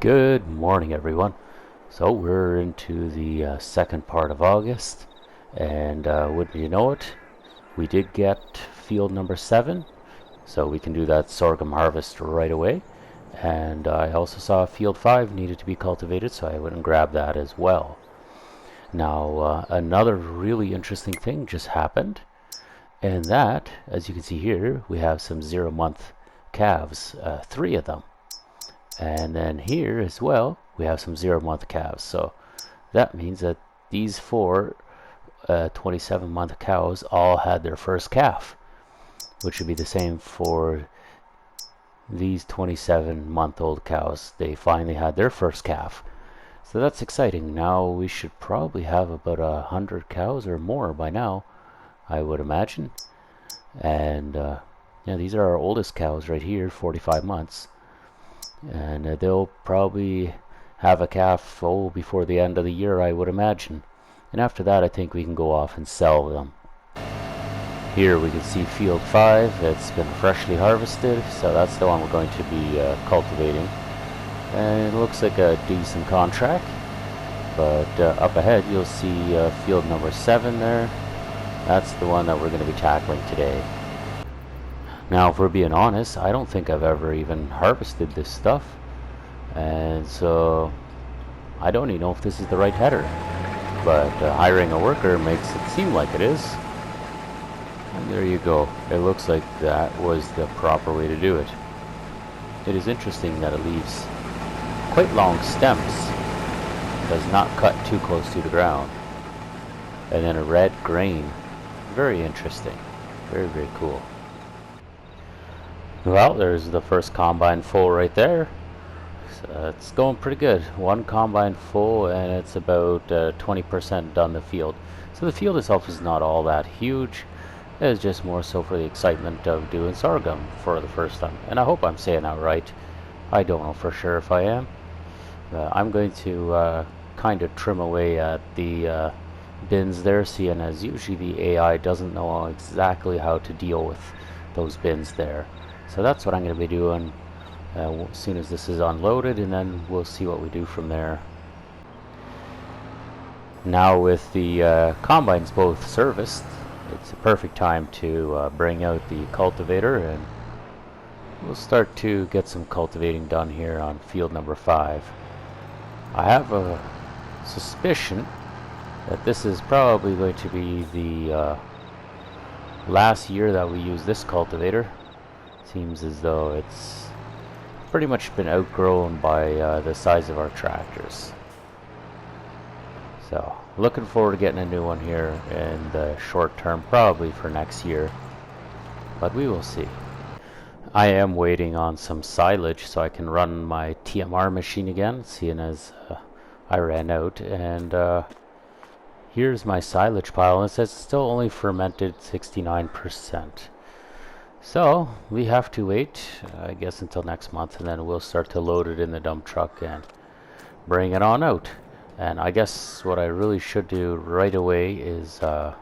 Good morning, everyone. So we're into the second part of August, and wouldn't you know it, we did get field number 7, so we can do that sorghum harvest right away. And I also saw field 5 needed to be cultivated, so I went and grabbed that as well. Now, another really interesting thing just happened, and that, as you can see here, we have some 0-month calves, 3 of them. And then here as well, we have some 0-month calves. So that means that these 4 27-month cows all had their first calf, which would be the same for these 27-month-old cows. They finally had their first calf. So that's exciting. Now we should probably have about 100 cows or more by now, I would imagine. And yeah, these are our oldest cows right here, 45 months. And they'll probably have a calf before the end of the year, I would imagine. And after that, I think we can go off and sell them. Here we can see field 5. It's been freshly harvested, so that's the one we're going to be cultivating. And it looks like a decent contract. But up ahead, you'll see field number 7 there. That's the one that we're going to be tackling today. Now, if we're being honest, I don't think I've ever even harvested this stuff, and so I don't even know if this is the right header, but hiring a worker makes it seem like it is. And there you go. It looks like that was the proper way to do it. It is interesting that it leaves quite long stems, does not cut too close to the ground, and then a red grain. Very interesting. Very, very cool. Well, there's the first combine full right there. So it's going pretty good. One combine full, and it's about 20% done the field. So the field itself is not all that huge. It's just more so for the excitement of doing sorghum for the first time. And I hope I'm saying that right. I don't know for sure if I am. I'm going to kind of trim away at the bins there, seeing as usually the AI doesn't know exactly how to deal with those bins there. So that's what I'm going to be doing as soon as this is unloaded, and then we'll see what we do from there. Now with the combines both serviced, it's a perfect time to bring out the cultivator, and we'll start to get some cultivating done here on field number 5. I have a suspicion that this is probably going to be the last year that we use this cultivator. Seems as though it's pretty much been outgrown by the size of our tractors. So looking forward to getting a new one here in the short term, probably for next year, but we will see. I am waiting on some silage so I can run my TMR machine again, seeing as I ran out. And here's my silage pile, and it says it's still only fermented 69%. So we have to wait, I guess, until next month, and then we'll start to load it in the dump truck and bring it on out. And I guess what I really should do right away is I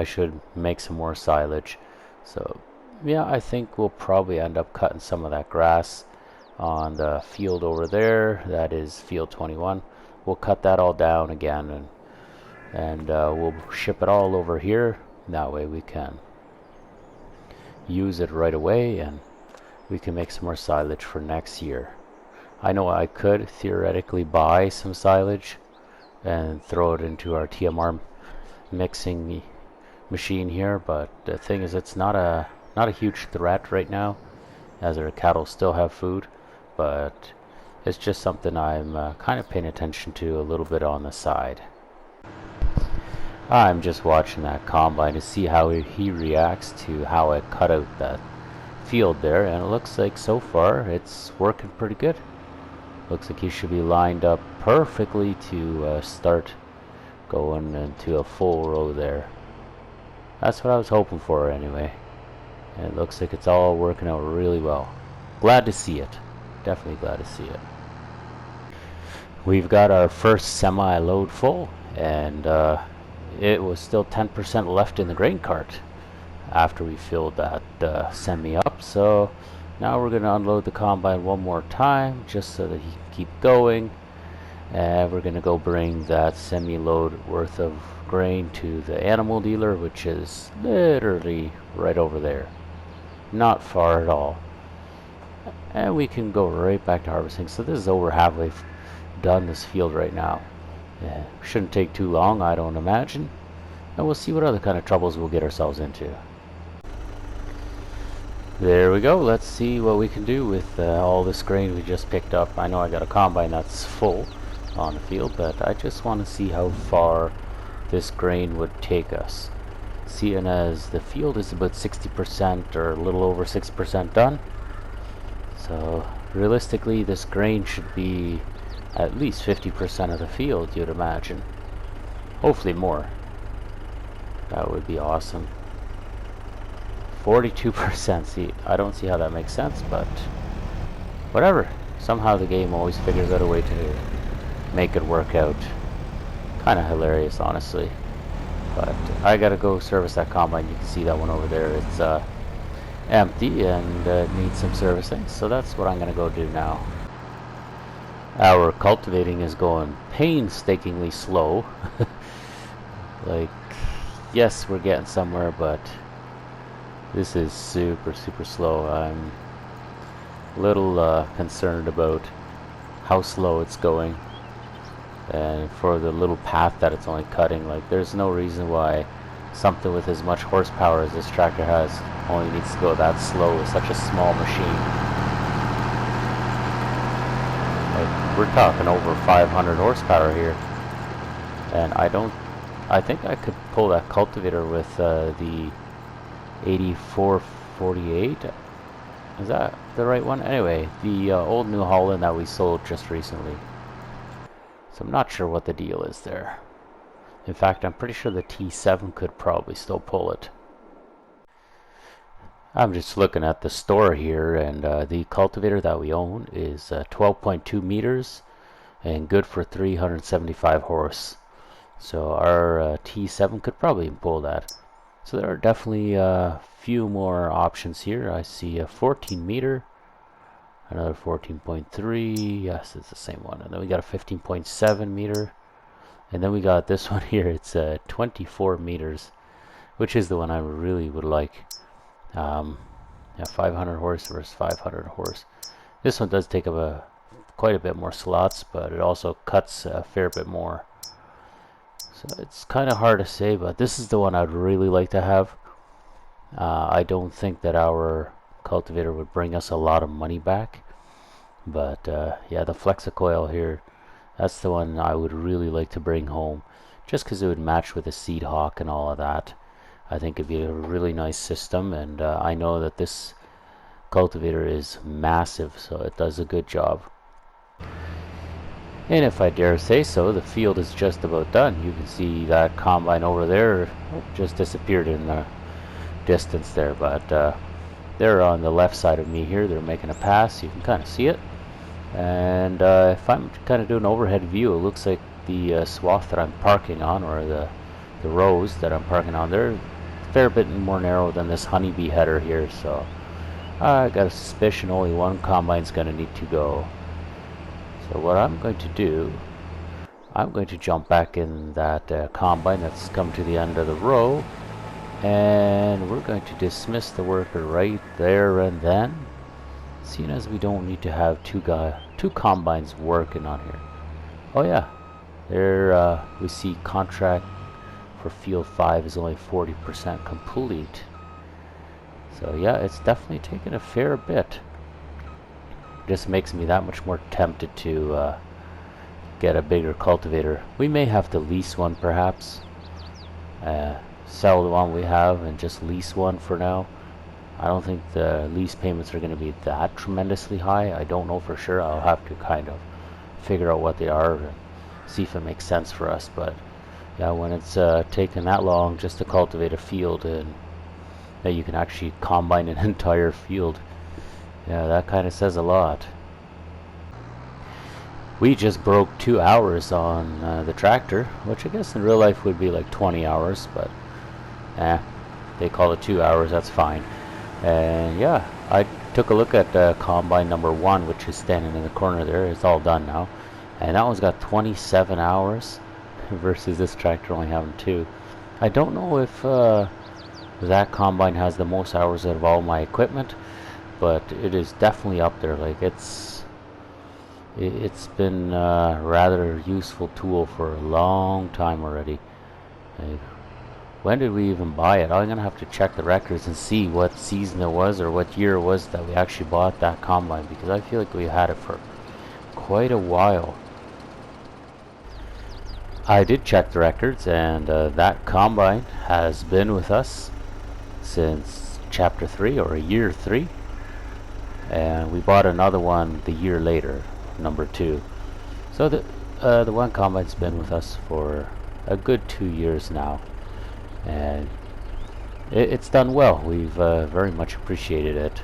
should make some more silage. So yeah, I think we'll probably end up cutting some of that grass on the field over there. That is field 21. We'll cut that all down again, and we'll ship it all over here. That way we can use it right away, and we can make some more silage for next year. I know I could theoretically buy some silage and throw it into our TMR mixing machine here, but the thing is, it's not a huge threat right now, as our cattle still have food, but it's just something I'm kind of paying attention to a little bit on the side. I'm just watching that combine to see how he reacts to how I cut out that field there, and it looks like so far it's working pretty good. Looks like he should be lined up perfectly to start going into a full row there. That's what I was hoping for anyway. And it looks like it's all working out really well. Glad to see it. Definitely glad to see it. We've got our first semi-load full, and it was still 10% left in the grain cart after we filled that semi up, so Now we're going to unload the combine one more time just so that he can keep going. And we're going to go bring that semi-load worth of grain to the animal dealer, which is literally right over there. Not far at all. And we can go right back to harvesting. So this is over halfway done, this field right now. Shouldn't take too long, I don't imagine. And we'll see what other kind of troubles we'll get ourselves into. There we go. Let's see what we can do with all this grain we just picked up. I know I got a combine that's full on the field, but I just want to see how far this grain would take us. Seeing as the field is about 60% or a little over 60% done. So realistically this grain should be at least 50% of the field, you'd imagine. Hopefully more. That would be awesome. 42%. See, I don't see how that makes sense, but whatever. Somehow the game always figures out a way to make it work out. Kind of hilarious, honestly. But I gotta go service that combine. You can see that one over there. It's empty and needs some servicing. So that's what I'm gonna go do now. Our cultivating is going painstakingly slow. Like, yes, we're getting somewhere, but this is super slow. I'm a little concerned about how slow it's going, and for the little path that it's only cutting. Like, there's no reason why something with as much horsepower as this tractor has only needs to go that slow with such a small machine. Like, we're talking over 500 horsepower here, and I think I could pull that cultivator with the 8448. Is that the right one? Anyway, the old New Holland that we sold just recently. So I'm not sure what the deal is there. In fact, I'm pretty sure the T7 could probably still pull it. I'm just looking at the store here, and the cultivator that we own is 12.2 meters and good for 375 horse. So our T7 could probably pull that. So there are definitely a few more options here. I see a 14 meter, another 14.3. Yes, it's the same one. And then we got a 15.7 meter. And then we got this one here. It's 24 meters, which is the one I really would like. Yeah, 500 horse versus 500 horse. This one does take up quite a bit more slots, but it also cuts a fair bit more. So it's kind of hard to say, but this is the one I'd really like to have. I don't think that our cultivator would bring us a lot of money back, but yeah, the Flexicoil here, that's the one I would really like to bring home, just because it would match with the Seed Hawk and all of that. I think it'd be a really nice system, and I know that this cultivator is massive, so it does a good job. And if I dare say so, the field is just about done. You can see that combine over there just disappeared in the distance there, but they're on the left side of me here. They're making a pass. You can kind of see it. And if I'm kind of doing an overhead view, it looks like the swath that I'm parking on, or the rows that I'm parking on, they're a fair bit more narrow than this honeybee header here. So I got a suspicion only one combine's going to need to go. So what I'm going to do, I'm going to jump back in that combine that's come to the end of the row, and we're going to dismiss the worker right there and then, seeing as we don't need to have two combines working on here. Oh yeah, there we see contract for field 5 is only 40% complete. So yeah, it's definitely taken a fair bit. Just makes me that much more tempted to get a bigger cultivator. We may have to lease one, perhaps. Sell the one we have and just lease one for now. I don't think the lease payments are going to be that tremendously high. I don't know for sure. I'll have to kind of figure out what they are and see if it makes sense for us. But yeah, when it's taken that long just to cultivate a field, and that you can actually combine an entire field, yeah, that kind of says a lot. We just broke 2 hours on the tractor, which I guess in real life would be like 20 hours, but they call it 2 hours, that's fine. And yeah, took a look at combine number 1, which is standing in the corner there. It's all done now, and that one's got 27 hours versus this tractor only having 2. I don't know if that combine has the most hours out of all my equipment, but it is definitely up there. Like it's been a rather useful tool for a long time already. Like, when did we even buy it? I'm gonna have to check the records and see what season it was or what year it was that we actually bought that combine, because I feel like we had it for quite a while. I did check the records, and that combine has been with us since chapter 3 or year 3, and we bought another one the year later, number 2. So the one combine's been with us for a good 2 years now, and it's done well. We've very much appreciated it.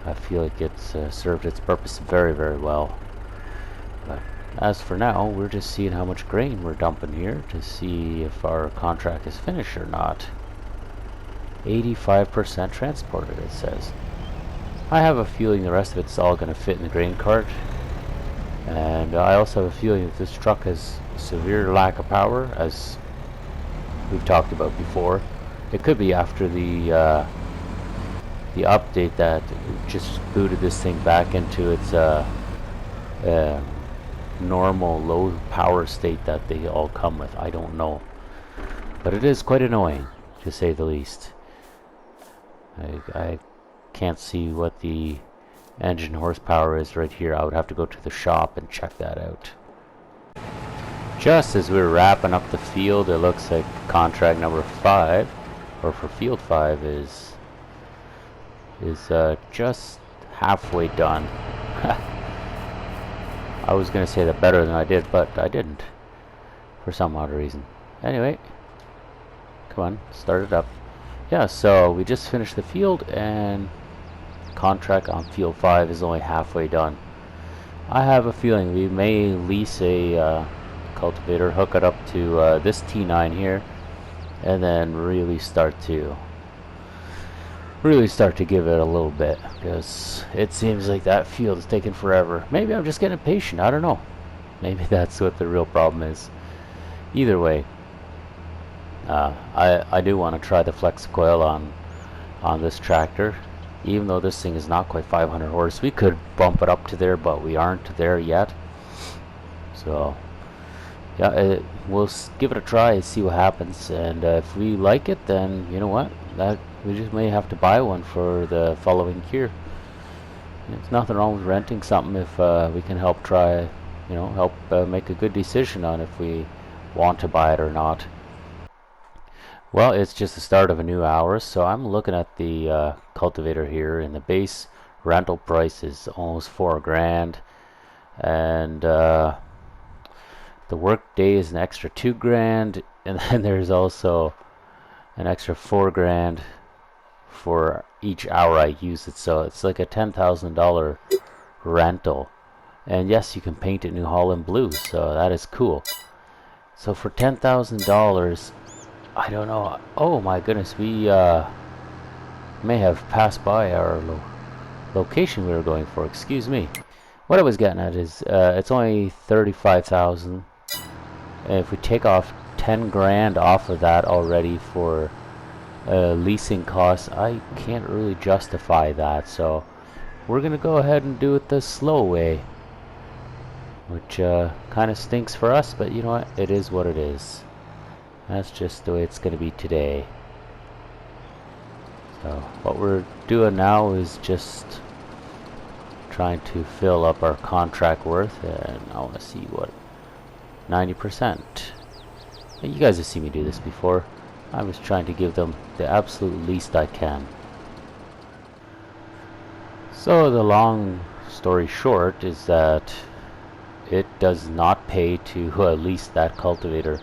I feel like it's served its purpose very, very well. But as for now, we're just seeing how much grain we're dumping here to see if our contract is finished or not. 85% transported, it says. I have a feeling the rest of it's all going to fit in the grain cart. And I also have a feeling that this truck has severe lack of power, as we've talked about before. It could be after the update that just booted this thing back into its normal low power state that they all come with. I don't know, but it is quite annoying, to say the least. I can't see what the engine horsepower is right here. I would have to go to the shop and check that out. Just as we're wrapping up the field, it looks like contract number 5, or for field 5, is just halfway done. I was gonna say that better than I did, but I didn't, for some odd reason. Anyway, come on, start it up. Yeah, so we just finished the field, and contract on field 5 is only halfway done. I have a feeling we may lease a cultivator, hook it up to this T9 here, and then really start to give it a little bit, because it seems like that field is taking forever. Maybe I'm just getting impatient, I don't know. Maybe that's what the real problem is. Either way, I do want to try the flex coil on this tractor. Even though this thing is not quite 500 horse, we could bump it up to there, but we aren't there yet. So yeah, we'll give it a try and see what happens, and if we like it, then you know what, that we just may have to buy one for the following year. There's nothing wrong with renting something if we can help make a good decision on if we want to buy it or not. Well, it's just the start of a new hour, so I'm looking at the cultivator here, and the base rental price is almost $4,000, and the work day is an extra $2,000, and then there's also an extra $4,000 for each hour I use it, so it's like a $10,000 rental. And yes, you can paint it New Holland blue, so that is cool. So for $10,000, I don't know. Oh my goodness, we may have passed by our location we were going for. Excuse me. What I was getting at is it's only 35,000. And if we take off 10 grand off of that already for leasing costs, I can't really justify that. So we're gonna go ahead and do it the slow way, which kind of stinks for us, but you know what? It is what it is. That's just the way it's going to be today. So what we're doing now is just trying to fill up our contract worth, and I want to see what 90%. You guys have seen me do this before. I was trying to give them the absolute least I can. So the long story short is that it does not pay to lease that cultivator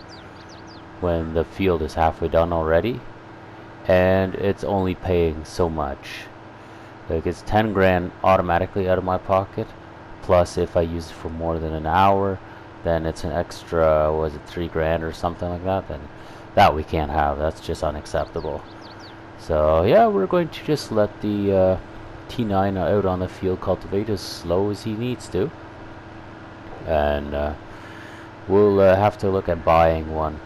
when the field is halfway done already, and it's only paying so much. Like, it's 10 grand automatically out of my pocket, plus if I use it for more than an hour, then it's an extra, was it 3 grand or something like that? Then that we can't have. That's just unacceptable. So yeah, we're going to just let the T9 out on the field cultivate as slow as he needs to. And we'll have to look at buying one.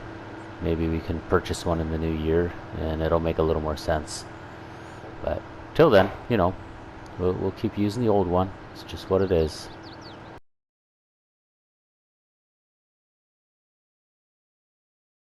Maybe we can purchase one in the new year, and it'll make a little more sense. But till then, you know, we'll keep using the old one. It's just what it is.